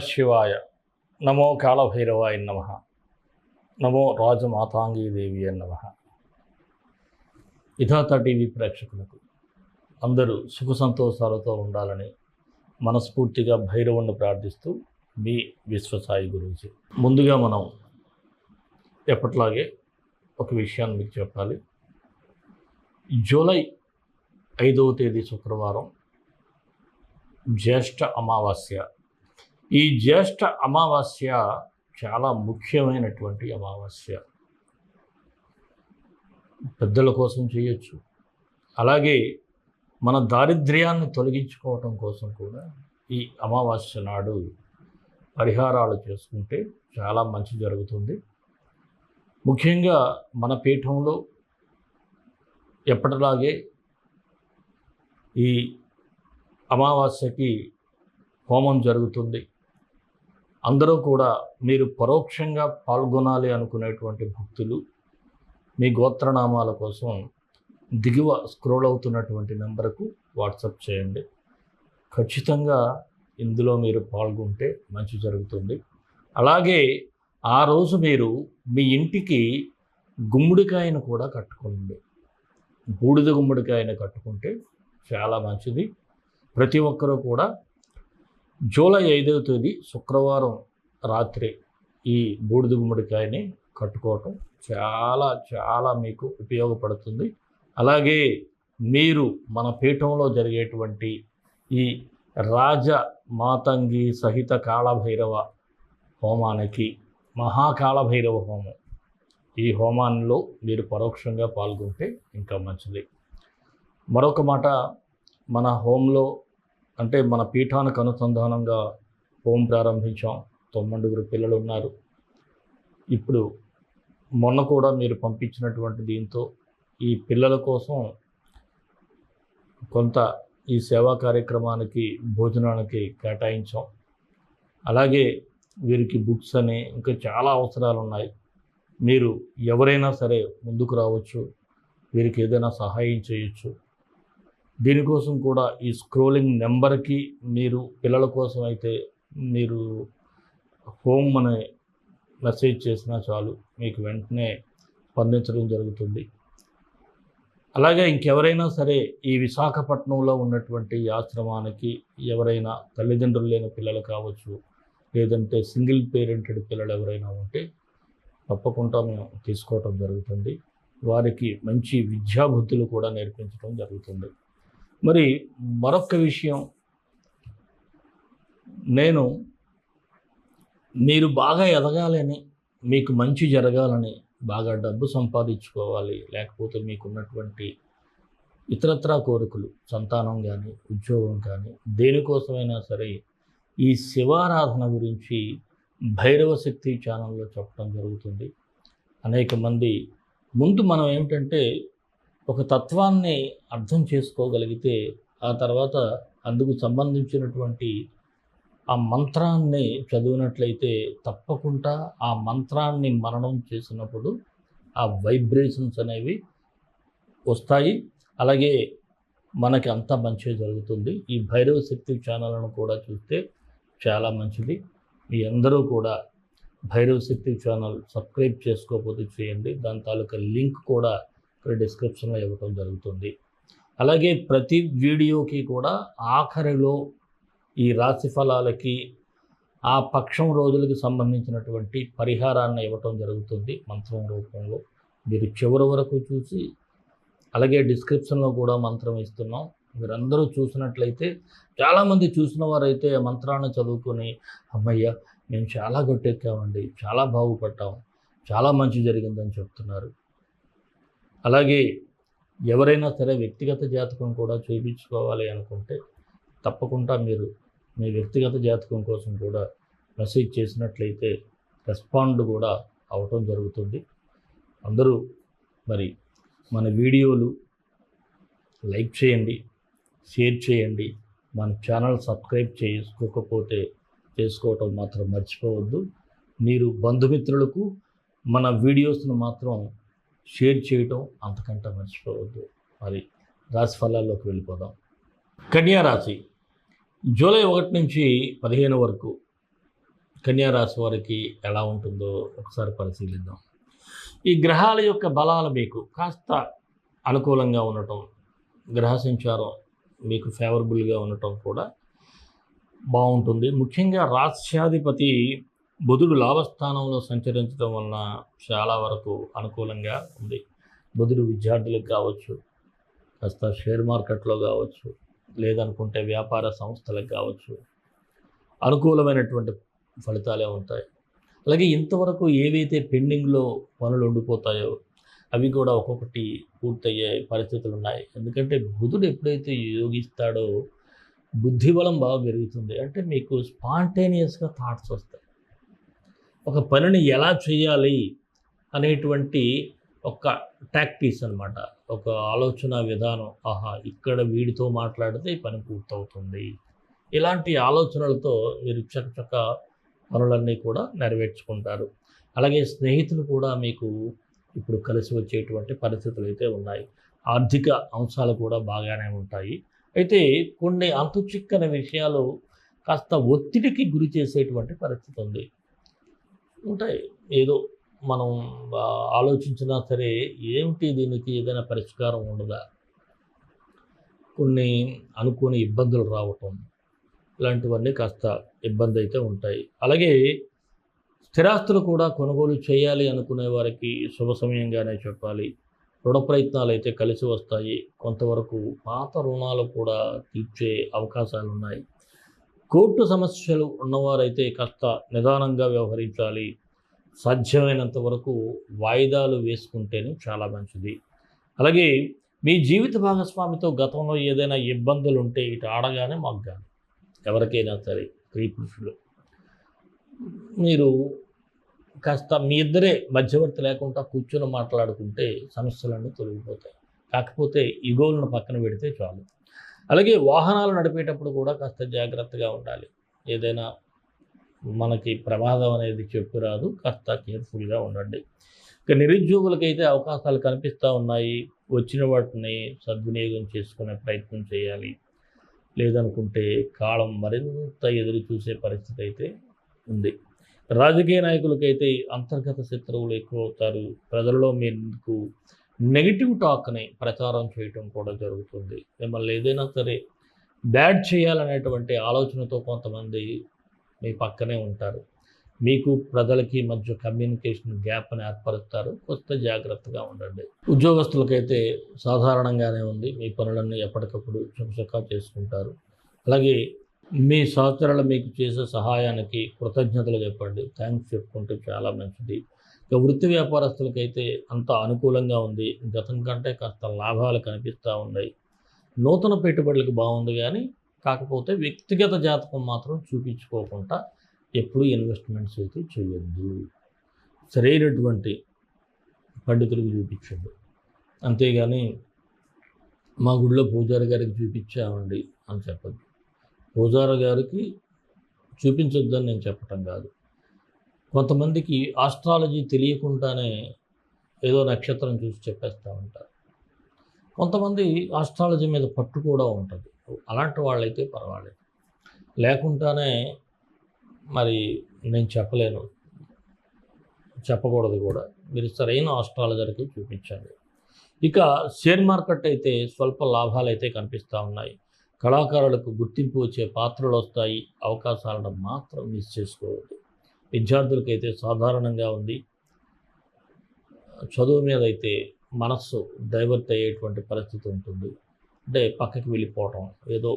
శివాయ. నమో కాళభైరవాయ నమః. నమో రాజమాతాంగీదేవి నమః. విధాత టీవీ ప్రేక్షకులకు అందరూ సుఖ సంతోషాలతో ఉండాలని మనస్ఫూర్తిగా భైరవుణ్ణి ప్రార్థిస్తూ మీ విశ్వసాయి గురూజీ. ముందుగా మనం ఎప్పట్లాగే ఒక విషయాన్ని మీకు చెప్పాలి. జూలై 5వ తేదీ శుక్రవారం జ్యేష్ఠ అమావాస్య. ఈ జ్యేష్ఠ అమావాస్య చాలా ముఖ్యమైనటువంటి అమావాస్య. పెద్దల కోసం చేయొచ్చు, అలాగే మన దారిద్ర్యాన్ని తొలగించుకోవటం కోసం కూడా ఈ అమావాస్య నాడు పరిహారాలు చేసుకుంటే చాలా మంచి జరుగుతుంది. ముఖ్యంగా మన పీఠంలో ఎప్పటిలాగే ఈ అమావాస్యకి హోమం జరుగుతుంది. అందరూ కూడా మీరు పరోక్షంగా పాల్గొనాలి అనుకునేటువంటి భక్తులు మీ గోత్రనామాల కోసం దిగువ స్క్రోల్ అవుతున్నటువంటి నెంబర్కు వాట్సాప్ చేయండి. ఖచ్చితంగా ఇందులో మీరు పాల్గొంటే మంచి జరుగుతుంది. అలాగే ఆ రోజు మీరు మీ ఇంటికి గుమ్మడికాయను కూడా కట్టుకోండి. బూడిద గుమ్మడికాయను కట్టుకుంటే చాలా మంచిది. ప్రతి ఒక్కరూ కూడా జూలై 5వ తేదీ శుక్రవారం రాత్రి ఈ బూడిద గుమ్మడికాయని కట్టుకోవటం చాలా చాలా మీకు ఉపయోగపడుతుంది. అలాగే మీరు మన పీఠంలో జరిగేటువంటి ఈ రాజ మాతంగి సహిత కాళభైరవ హోమానికి, మహాకాళభైరవ హోమం, ఈ హోమాల్లో మీరు పరోక్షంగా పాల్గొంటే ఇంకా మంచిది. మరొక మాట, మన హోంలో అంటే మన పీఠానికి అనుసంధానంగా హోం ప్రారంభించాం. 9 పిల్లలు ఉన్నారు. ఇప్పుడు మొన్న కూడా మీరు పంపించినటువంటి దీంతో ఈ పిల్లల కోసం కొంత ఈ సేవా కార్యక్రమానికి భోజనానికి కేటాయించాం. అలాగే వీరికి బుక్స్ అని ఇంకా చాలా అవసరాలు ఉన్నాయి. మీరు ఎవరైనా సరే ముందుకు రావచ్చు, వీరికి ఏదైనా సహాయం చేయొచ్చు. దీనికోసం కూడా ఈ స్క్రోలింగ్ నెంబర్కి మీరు పిల్లల కోసం అయితే మీరు హోమ్ అనే మెసేజ్ చేసినా చాలు, మీకు వెంటనే స్పందించడం జరుగుతుంది. అలాగే ఇంకెవరైనా సరే ఈ విశాఖపట్నంలో ఉన్నటువంటి ఆశ్రమానికి ఎవరైనా తల్లిదండ్రులు లేని పిల్లలు కావచ్చు, లేదంటే సింగిల్ పేరెంటెడ్ పిల్లలు ఎవరైనా ఉంటే తప్పకుండా మేము తీసుకోవటం జరుగుతుంది. వారికి మంచి విద్యాబుద్ధులు కూడా నేర్పించడం జరుగుతుంది. మరి మరొక విషయం, నేను మీరు బాగా ఎదగాలని, మీకు మంచి జరగాలని, బాగా డబ్బు సంపాదించుకోవాలి, లేకపోతే మీకున్నటువంటి ఇతరత్రా కోరికలు, సంతానం కానీ ఉద్యోగం కానీ దేనికోసమైనా సరే ఈ శివారాధన గురించి భైరవ శక్తి ఛానల్లో చెప్పడం జరుగుతుంది. అనేక మంది ముందు మనం ఏమిటంటే ఒక తత్వాన్ని అర్థం చేసుకోగలిగితే ఆ తర్వాత అందుకు సంబంధించినటువంటి ఆ మంత్రాన్ని చదివినట్లయితే తప్పకుండా ఆ మంత్రాన్ని మననం చేసినప్పుడు ఆ వైబ్రేషన్స్ అనేవి వస్తాయి. అలాగే మనకి అంతా మంచిగా జరుగుతుంది. ఈ భైరవ శక్తి ఛానల్ను కూడా చూస్తే చాలా మంచిది. మీ అందరూ కూడా భైరవ శక్తి ఛానల్ సబ్స్క్రైబ్ చేసుకోకపోతే చేయండి. దాని తాలూకా లింక్ కూడా ఇక్కడ డిస్క్రిప్షన్లో ఇవ్వటం జరుగుతుంది. అలాగే ప్రతి వీడియోకి కూడా ఆఖరిలో ఈ రాశి ఫలాలకి ఆ పక్షం రోజులకి సంబంధించినటువంటి పరిహారాన్ని ఇవ్వటం జరుగుతుంది మంత్రం రూపంలో. మీరు చివరి వరకు చూసి, అలాగే డిస్క్రిప్షన్లో కూడా మంత్రం ఇస్తున్నాం. మీరందరూ చూసినట్లయితే, చాలామంది చూసిన వారైతే ఆ మంత్రాన్ని చదువుకొని అమ్మయ్య మేము చాలా గట్టెక్కామండి, చాలా బాగుపడ్డాం, చాలా మంచి జరిగిందని చెప్తున్నారు. అలాగే ఎవరైనా సరే వ్యక్తిగత జాతకం కూడా చూపించుకోవాలి అనుకుంటే తప్పకుండా మీరు మీ వ్యక్తిగత జాతకం కోసం కూడా మెసేజ్ చేసినట్లయితే రెస్పాండ్ కూడా అవటం జరుగుతుంది. అందరూ మరి మన వీడియోలు లైక్ చేయండి, షేర్ చేయండి. మన ఛానల్ సబ్స్క్రైబ్ చేసుకోకపోతే చేసుకోవటం మాత్రం మర్చిపోవద్దు. మీరు బంధుమిత్రులకు మన వీడియోస్ను మాత్రం షేర్ చేయటం అంతకంటే మర్చిపోవద్దు. మరి రాశి ఫలాల్లోకి వెళ్ళిపోదాం. కన్యా రాశి జూలై 1 నుంచి 15 వరకు కన్యా రాశి వారికి ఎలా ఉంటుందో ఒకసారి పరిశీలిద్దాం. ఈ గ్రహాల యొక్క బలాలు మీకు కాస్త అనుకూలంగా ఉండటం, గ్రహ సంచారం మీకు ఫేవరబుల్గా ఉండటం కూడా బాగుంటుంది. ముఖ్యంగా రాస్యాధిపతి బుధుడు లాభస్థానంలో సంచరించడం వలన చాలా వరకు అనుకూలంగా ఉంది. బుధుడు విద్యార్థులకు కావచ్చు, కాస్త షేర్ మార్కెట్లో కావచ్చు, లేదనుకుంటే వ్యాపార సంస్థలకు కావచ్చు, అనుకూలమైనటువంటి ఫలితాలే ఉంటాయి. అలాగే ఇంతవరకు ఏవైతే పెండింగ్లో పనులు ఉండిపోతాయో అవి కూడా ఒక్కొక్కటి పూర్తయ్యే పరిస్థితులు ఉన్నాయి. ఎందుకంటే బుధుడు ఎప్పుడైతే యోగిస్తాడో బుద్ధిబలం బాగా పెరుగుతుంది. అంటే మీకు స్పాంటేనియస్గా థాట్స్ వస్తాయి. ఒక పనిని ఎలా చేయాలి అనేటువంటి ఒక టాక్టిక్స్ అనమాట. ఒక ఆలోచన విధానం, ఆహా ఇక్కడ వీడితో మాట్లాడితే ఈ పని పూర్తవుతుంది. ఇలాంటి ఆలోచనలతో మీరు చకచక పనులన్నీ కూడా నెరవేర్చుకుంటారు. అలాగే స్నేహితులు కూడా మీకు ఇప్పుడు కలిసి వచ్చేటువంటి పరిస్థితులు అయితే ఉన్నాయి. ఆర్థిక అంశాలు కూడా బాగానే ఉంటాయి. అయితే కొన్ని అంతుచిక్కని విషయాలు కాస్త ఒత్తిడికి గురి చేసేటువంటి పరిస్థితి ఉంది. ఉంటాయి. ఏదో మనం ఆలోచించినా సరే ఏమిటి దీనికి ఏదైనా పరిష్కారం ఉండదా? కొన్ని అనుకోని ఇబ్బందులు రావటం ఇలాంటివన్నీ కాస్త ఇబ్బంది అయితే ఉంటాయి. అలాగే స్థిరాస్తులు కూడా కొనుగోలు చేయాలి అనుకునే వారికి శుభ సమయంగానే చెప్పాలి. రుణ ప్రయత్నాలు అయితే కలిసి వస్తాయి. కొంతవరకు పాత రుణాలు కూడా తీర్చే అవకాశాలు ఉన్నాయి. కోర్టు సమస్యలు ఉన్నవారైతే కాస్త నిదానంగా వ్యవహరించాలి. సాధ్యమైనంత వరకు వాయిదాలు వేసుకుంటేనే చాలా మంచిది. అలాగే మీ జీవిత భాగస్వామితో గతంలో ఏదైనా ఇబ్బందులు ఉంటే ఇటు ఆడగానే మగ్గాలి. ఎవరికైనా సరే స్త్రీ పురుషులు మీరు కాస్త మీ ఇద్దరే మధ్యవర్తి లేకుండా కూర్చొని మాట్లాడుకుంటే సమస్యలన్నీ తొలగిపోతాయి. కాకపోతే ఈగోలను పక్కన పెడితే చాలు. అలాగే వాహనాలు నడిపేటప్పుడు కూడా కాస్త జాగ్రత్తగా ఉండాలి. ఏదైనా మనకి ప్రమాదం అనేది చెప్పు రాదు. కాస్త కేర్ఫుల్గా ఉండండి. ఇక నిరుద్యోగులకైతే అవకాశాలు కనిపిస్తూ ఉన్నాయి. వచ్చిన వాటిని సద్వినియోగం చేసుకునే ప్రయత్నం చేయాలి. లేదనుకుంటే కాలం మరింత ఎదురు చూసే పరిస్థితి అయితే ఉంది. రాజకీయ నాయకులకైతే అంతర్గత శత్రువులు ఎక్కువ అవుతారు. ప్రజల్లో మీకు నెగిటివ్ టాక్ని ప్రచారం చేయటం కూడా జరుగుతుంది. మిమ్మల్ని ఏదైనా సరే బ్యాడ్ చేయాలనేటువంటి ఆలోచనతో కొంతమంది మీ పక్కనే ఉంటారు. మీకు ప్రజలకి మధ్య కమ్యూనికేషన్ గ్యాప్ని ఏర్పరుస్తారు. కొత్త జాగ్రత్తగా ఉండండి. ఉద్యోగస్తులకైతే సాధారణంగానే ఉంది. మీ పనులన్నీ ఎప్పటికప్పుడు చకచకా చేసుకుంటారు. అలాగే మీ సహచరులు మీకు చేసే సహాయానికి కృతజ్ఞతలు చెప్పండి. థ్యాంక్స్ చెప్పుకుంటే చాలా మంచిది. ఇక వృత్తి వ్యాపారస్తులకైతే అంత అనుకూలంగా ఉంది. గతం కంటే కాస్త లాభాలు కనిపిస్తూ ఉన్నాయి. నూతన పెట్టుబడులకు బాగుంది కానీ కాకపోతే వ్యక్తిగత జాతకం మాత్రం చూపించుకోకుండా ఎప్పుడూ ఇన్వెస్ట్మెంట్స్ అయితే చేయొద్దు. సరైనటువంటి పండితులకు చూపించండి. అంతేగాని మా గుడిలో పూజారి గారికి చూపించామండి అని చెప్పద్దు. పూజారి గారికి చూపించొద్దని నేను చెప్పటం కాదు. కొంతమందికి ఆస్ట్రాలజీ తెలియకుండానే ఏదో నక్షత్రం చూసి చెప్పేస్తూ ఉంటారు. కొంతమంది ఆస్ట్రాలజీ మీద పట్టు కూడా ఉంటుంది. అలాంటి వాళ్ళైతే పర్వాలేదు. లేకుండానే మరి నేను చెప్పలేను, చెప్పకూడదు కూడా. మీరు సరైన ఆస్ట్రాలజర్కి చూపించండి. ఇక షేర్ మార్కెట్ అయితే స్వల్ప లాభాలు అయితే కనిపిస్తూ ఉన్నాయి. కళాకారులకు గుర్తింపు వచ్చే పాత్రలు వస్తాయి. అవకాశాలను మాత్రం మిస్ చేసుకోవద్దు. విద్యార్థులకైతే సాధారణంగా ఉంది. చదువు మీద అయితే మనస్సు డైవర్ట్ అయ్యేటువంటి పరిస్థితి ఉంటుంది. అంటే పక్కకి వెళ్ళిపోవటం, ఏదో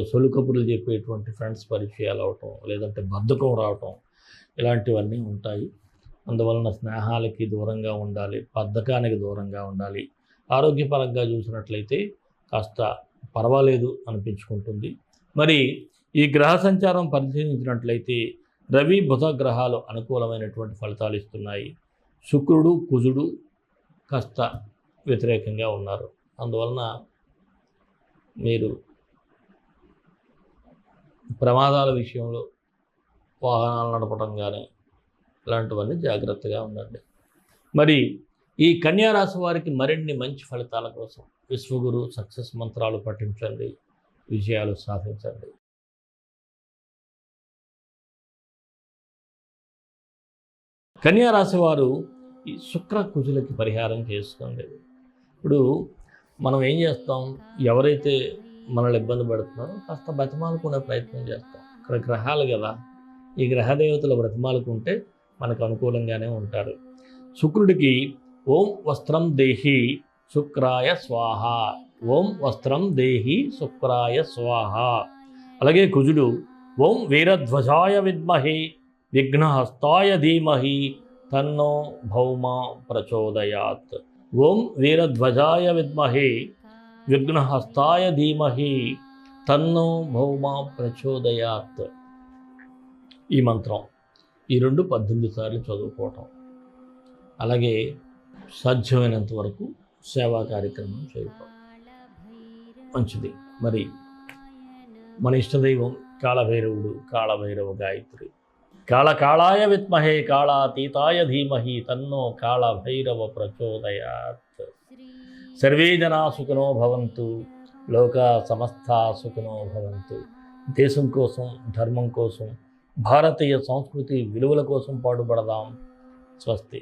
సొలు కబుర్లు చెప్పేటువంటి ఫ్రెండ్స్ పరిచయాలు అవటం, లేదంటే బద్ధకం రావటం, ఇలాంటివన్నీ ఉంటాయి. అందువలన స్నేహాలకి దూరంగా ఉండాలి, బద్ధకానికి దూరంగా ఉండాలి. ఆరోగ్యపరంగా చూసినట్లయితే కాస్త పర్వాలేదు అనిపించుకుంటుంది. మరి ఈ గ్రహ సంచారం పరిశీలించినట్లయితే రవి బుధ గ్రహాలు అనుకూలమైనటువంటి ఫలితాలు ఇస్తున్నాయి. శుక్రుడు కుజుడు కాస్త వ్యతిరేకంగా ఉన్నారు. అందువలన మీరు ప్రమాదాల విషయంలో వాహనాలు నడపడం కానీ ఇలాంటివన్నీ జాగ్రత్తగా ఉండండి. మరి ఈ కన్యా రాశి వారికి మరిన్ని మంచి ఫలితాల కోసం విశ్వగురు సక్సెస్ మంత్రాలు పఠించండి, విజయాలు సాధించండి. కన్యా రాశి వారు ఈ శుక్ర కుజులకి పరిహారం చేసుకోండి. ఇప్పుడు మనం ఏం చేస్తాం, ఎవరైతే మనల్ని ఇబ్బంది పడుతున్నారో కాస్త బతిమాలుకునే ప్రయత్నం చేస్తాం. ఇక్కడ గ్రహాలు కదా, ఈ గ్రహదేవతల బ్రతిమాలుకుంటే మనకు అనుకూలంగానే ఉంటారు. శుక్రుడికి ఓం వస్త్రం దేహి శుక్రాయ స్వాహ, ఓం వస్త్రం దేహి శుక్రాయ స్వాహ. అలాగే కుజుడు ఓం వీరధ్వజాయ విద్మహి విఘ్నహస్తాయ ధీమహి తన్నో భౌమ ప్రచోదయాత్. ఓం వీరధ్వజాయ విద్మహి విఘ్నహస్తాయ ధీమహి తన్నో భౌమ ప్రచోదయాత్. ఈ మంత్రం ఈ 18 సార్లు చదువుకోవటం, అలాగే సాధ్యమైనంత వరకు సేవా కార్యక్రమం చేయటం మంచిది. మరి మన ఇష్టదైవం కాళభైరవుడు, కాళభైరవ గాయత్రి. కాళకాళాయ విద్మహే కాళాతీతాయ ధీమహి తన్నో కాళభైరవ ప్రచోదయాత్. సర్వే జనా సుఖినో భవంతు, లోకా సమస్తా సుఖినో భవంతు. దేశం కోసం, ధర్మం కోసం, భారతీయ సంస్కృతి విలువల కోసం పాటుపడదాం. స్వస్తి.